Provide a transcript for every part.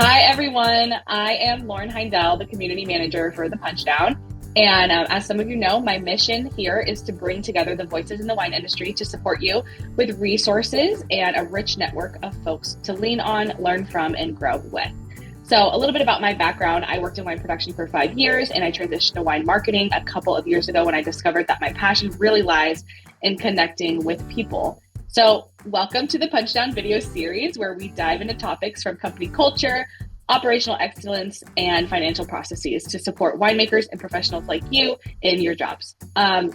Hi, everyone. I am Lauren Heindel, the community manager for the Punchdown. And as some of you know, my mission here is to bring together the voices in the wine industry to support you with resources and a rich network of folks to lean on, learn from, and grow with. So a little bit about my background. I worked in wine production for 5 years, and I transitioned to wine marketing a couple of years ago when I discovered that my passion really lies in connecting with people. So welcome to the Punchdown video series, where we dive into topics from company culture, operational excellence, and financial processes to support winemakers and professionals like you in your jobs.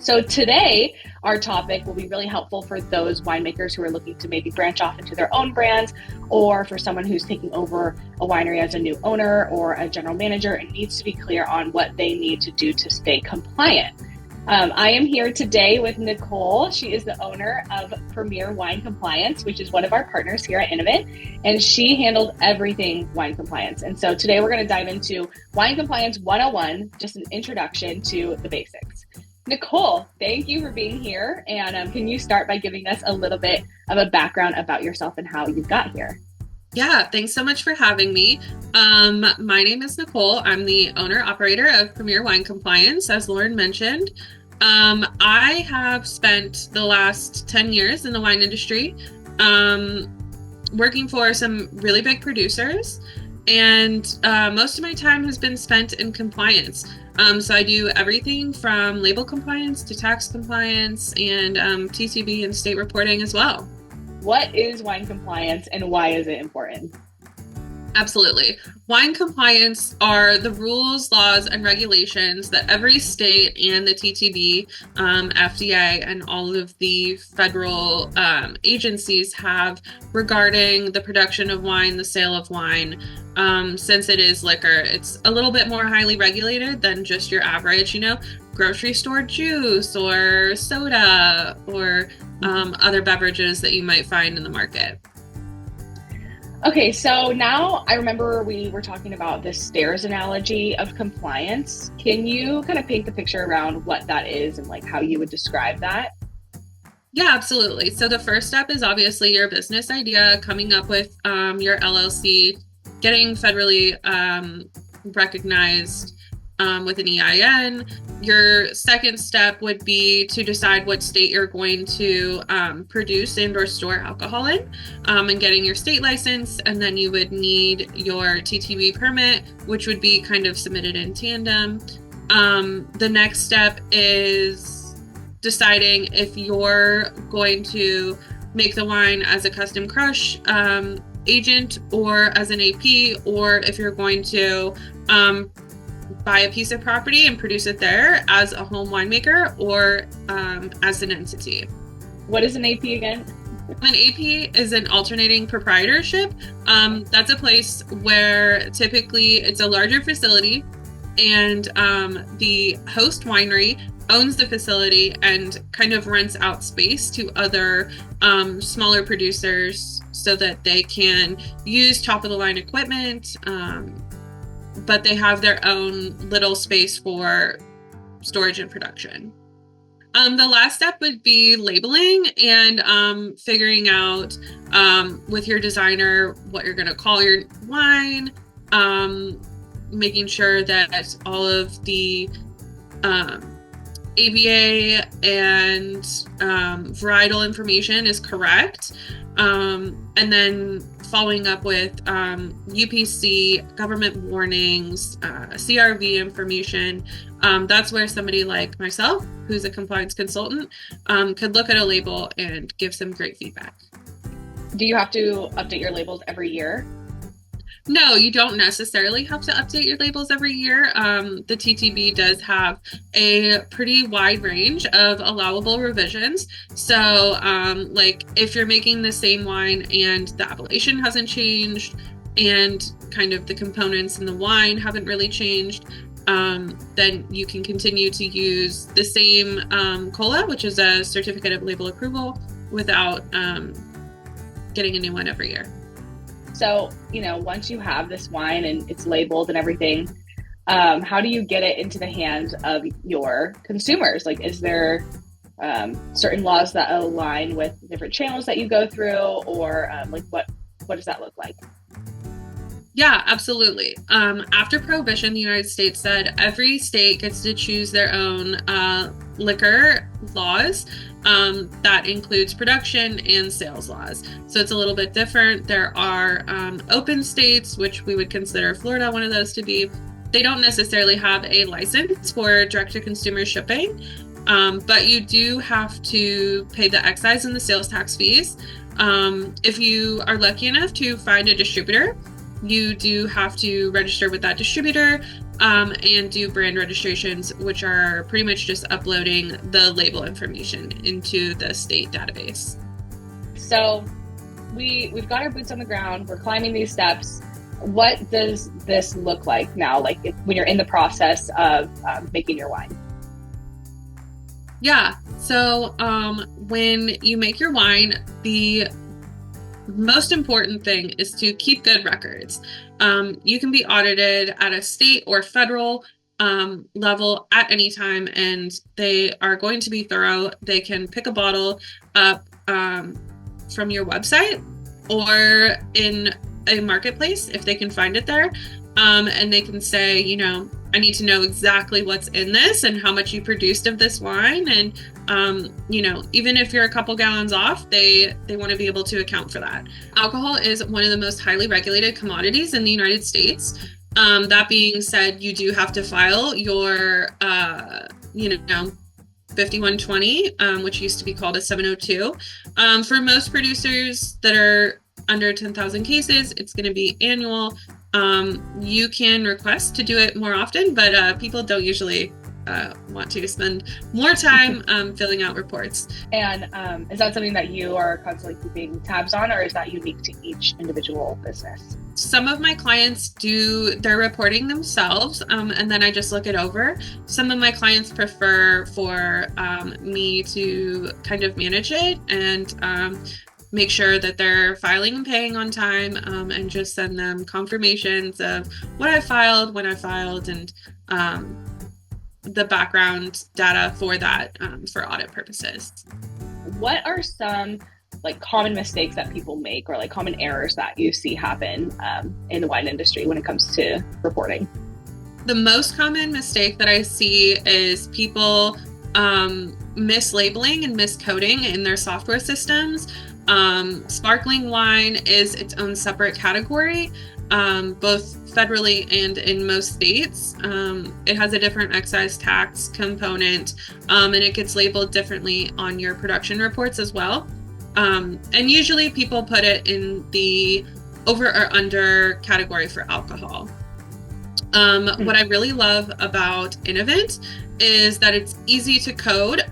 So today, our topic will be really helpful for those winemakers who are looking to maybe branch off into their own brands, or for someone who's taking over a winery as a new owner or a general manager and needs to be clear on what they need to do to stay compliant. I am here today with Nicole. She is the owner of Premier Wine Compliance, which is one of our partners here at InnoVint, and she handles everything wine compliance. And so today we're going to dive into Wine Compliance 101, just an introduction to the basics. Nicole, thank you for being here. And can you start by giving us a little bit of a background about yourself and how you got here? Yeah, thanks so much for having me. My name is Nicole. I'm the owner-operator of Premier Wine Compliance, as Lauren mentioned. I have spent the last 10 years in the wine industry, working for some really big producers, and most of my time has been spent in compliance. So I do everything from label compliance to tax compliance and TTB and state reporting as well. What is wine compliance and why is it important? Absolutely. Wine compliance are the rules, laws, and regulations that every state and the TTB, FDA, and all of the federal agencies have regarding the production of wine, the sale of wine. Since it is liquor, it's a little bit more highly regulated than just your average, grocery store juice or soda or other beverages that you might find in the market. Okay, so now I remember we were talking about the stairs analogy of compliance. Can you kind of paint the picture around what that is and like how you would describe that? Yeah, absolutely. So the first step is obviously your business idea, coming up with your LLC, getting federally recognized with an EIN. Your second step would be to decide what state you're going to produce and or store alcohol in, and getting your state license. And then you would need your TTB permit, which would be kind of submitted in tandem. The next step is deciding if you're going to make the wine as a custom crush agent or as an AP, or if you're going to buy a piece of property and produce it there as a home winemaker or as an entity. What is an AP again? An AP is an alternating proprietorship. That's a place where typically it's a larger facility and the host winery owns the facility and kind of rents out space to other smaller producers so that they can use top of the line equipment, but they have their own little space for storage and production. The last step would be labeling and figuring out with your designer what you're going to call your wine, making sure that all of the AVA and varietal information is correct, and then following up with UPC, government warnings, CRV information. That's where somebody like myself, who's a compliance consultant, could look at a label and give some great feedback. Do you have to update your labels every year? No, you don't necessarily have to update your labels every year. The TTB does have a pretty wide range of allowable revisions. So, like if you're making the same wine and the appellation hasn't changed and kind of the components in the wine haven't really changed, then you can continue to use the same COLA, which is a certificate of label approval, without getting a new one every year. So, once you have this wine and it's labeled and everything, how do you get it into the hands of your consumers? Like, is there certain laws that align with different channels that you go through, or what does that look like? Yeah, absolutely. After Prohibition, the United States said every state gets to choose their own liquor laws. That includes production and sales laws. So it's a little bit different. There are open states, which we would consider Florida one of those to be. They don't necessarily have a license for direct-to-consumer shipping, but you do have to pay the excise and the sales tax fees. If you are lucky enough to find a distributor, you do have to register with that distributor and do brand registrations, which are pretty much just uploading the label information into the state database. So we've got our boots on the ground. We're climbing these steps. What does this look like now, like when you're in the process of making your wine? Yeah, so when you make your wine, the most important thing is to keep good records. You can be audited at a state or federal level at any time, and they are going to be thorough. They can pick a bottle up from your website or in a marketplace if they can find it there, and they can say, you know, I need to know exactly what's in this and how much you produced of this wine. And, you know, even if you're a couple gallons off, they want to be able to account for that. Alcohol is one of the most highly regulated commodities in the United States. That being said, you do have to file your, 5120, which used to be called a 702. For most producers that are under 10,000 cases, it's going to be annual. You can request to do it more often, but people don't usually want to spend more time filling out reports. And is that something that you are constantly keeping tabs on, or is that unique to each individual business? Some of my clients do their reporting themselves, and then I just look it over. Some of my clients prefer for me to kind of manage it and make sure that they're filing and paying on time, and just send them confirmations of what I filed, when I filed, and the background data for that for audit purposes. What are some like common mistakes that people make, or like common errors that you see happen in the wine industry when it comes to reporting? The most common mistake that I see is people mislabeling and miscoding in their software systems. Sparkling wine is its own separate category, both federally and in most states. It has a different excise tax component, and it gets labeled differently on your production reports as well. And usually people put it in the over or under category for alcohol. What I really love about InnoVint is that it's easy to code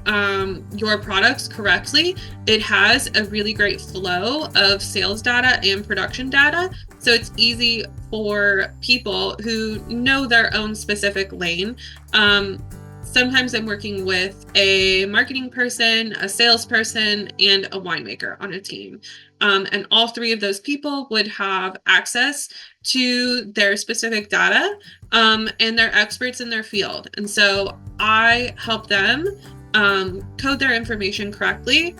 your products correctly. It has a really great flow of sales data and production data. So it's easy for people who know their own specific lane. Sometimes I'm working with a marketing person, a salesperson, and a winemaker on a team. And all three of those people would have access to their specific data, and they're experts in their field. And so I help them code their information correctly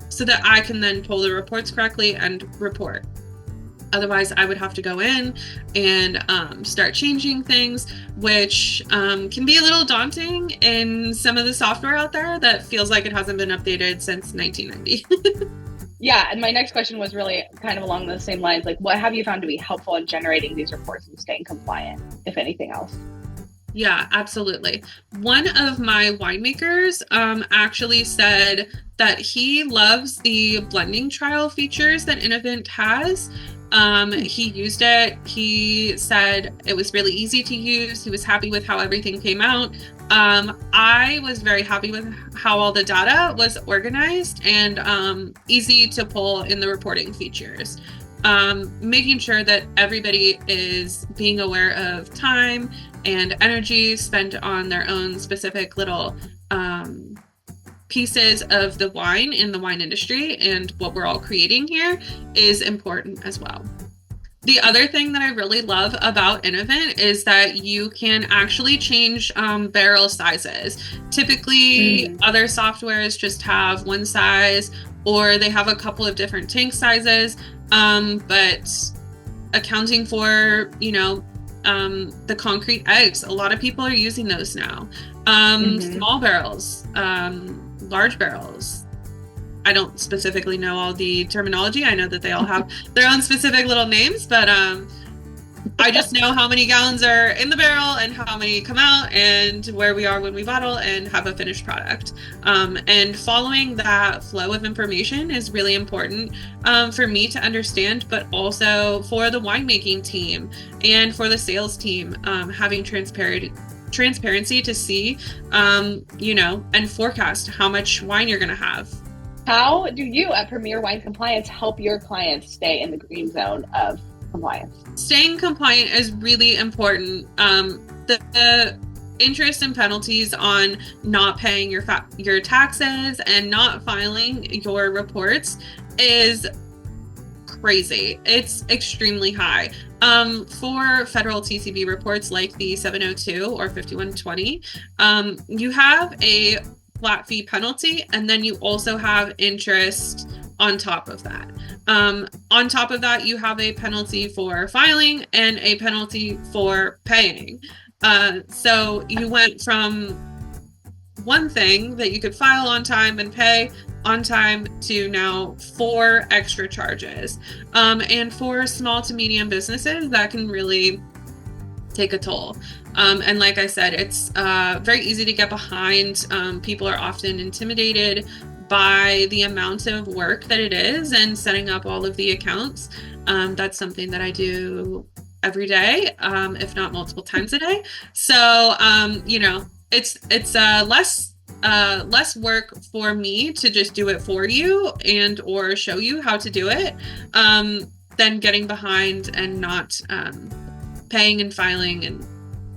so that I can then pull the reports correctly and report. Otherwise, I would have to go in and start changing things, which can be a little daunting in some of the software out there that feels like it hasn't been updated since 1990. Yeah, and my next question was really kind of along those same lines. Like, what have you found to be helpful in generating these reports and staying compliant, if anything else? Yeah, absolutely. One of my winemakers actually said that he loves the blending trial features that InnoVint has. He used it. He said it was really easy to use. He was happy with how everything came out. I was very happy with how all the data was organized and easy to pull in the reporting features. Making sure that everybody is being aware of time and energy spent on their own specific little pieces of the wine in the wine industry and what we're all creating here is important as well. The other thing that I really love about InnoVint is that you can actually change barrel sizes. Typically, other softwares just have one size, or they have a couple of different tank sizes. But accounting for, the concrete eggs. A lot of people are using those now. Small barrels, large barrels. I don't specifically know all the terminology. I know that they all have their own specific little names, but I just know how many gallons are in the barrel and how many come out and where we are when we bottle and have a finished product. And following that flow of information is really important for me to understand, but also for the winemaking team and for the sales team, having transparency to see, and forecast how much wine you're going to have. How do you at Premier Wine Compliance help your clients stay in the green zone of compliance? Staying compliant is really important. The interest and penalties on not paying your taxes and not filing your reports is crazy. It's extremely high. For federal TTB reports like the 702 or 5120, you have a flat fee penalty, and then you also have interest on top of that. On top of that, you have a penalty for filing and a penalty for paying. So you went from one thing that you could file on time and pay on time to now 4 extra charges. And for small to medium businesses, that can really take a toll. And like I said, it's very easy to get behind. People are often intimidated by the amount of work that it is and setting up all of the accounts. That's something that I do every day, if not multiple times a day. So, it's less work for me to just do it for you and or show you how to do it, than getting behind and not paying and filing and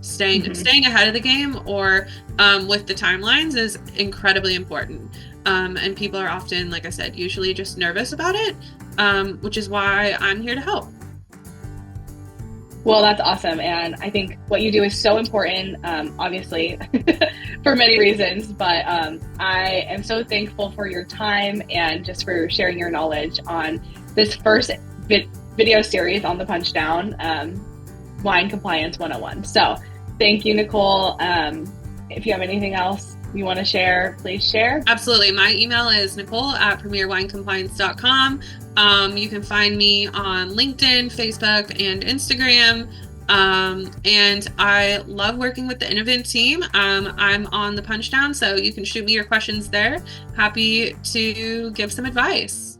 staying ahead of the game or with the timelines is incredibly important. And people are often, like I said, usually just nervous about it, which is why I'm here to help. Well, that's awesome. And I think what you do is so important, obviously, for many reasons. But I am so thankful for your time and just for sharing your knowledge on this first video series on the Punch Down, Wine Compliance 101. So thank you, Nicole. If you have anything else you want to share, please share. Absolutely. My email is nicole@premierwinecompliance.com. You can find me on LinkedIn, Facebook, and Instagram. And I love working with the InnoVint team. I'm on the Punch Down, so you can shoot me your questions there. Happy to give some advice.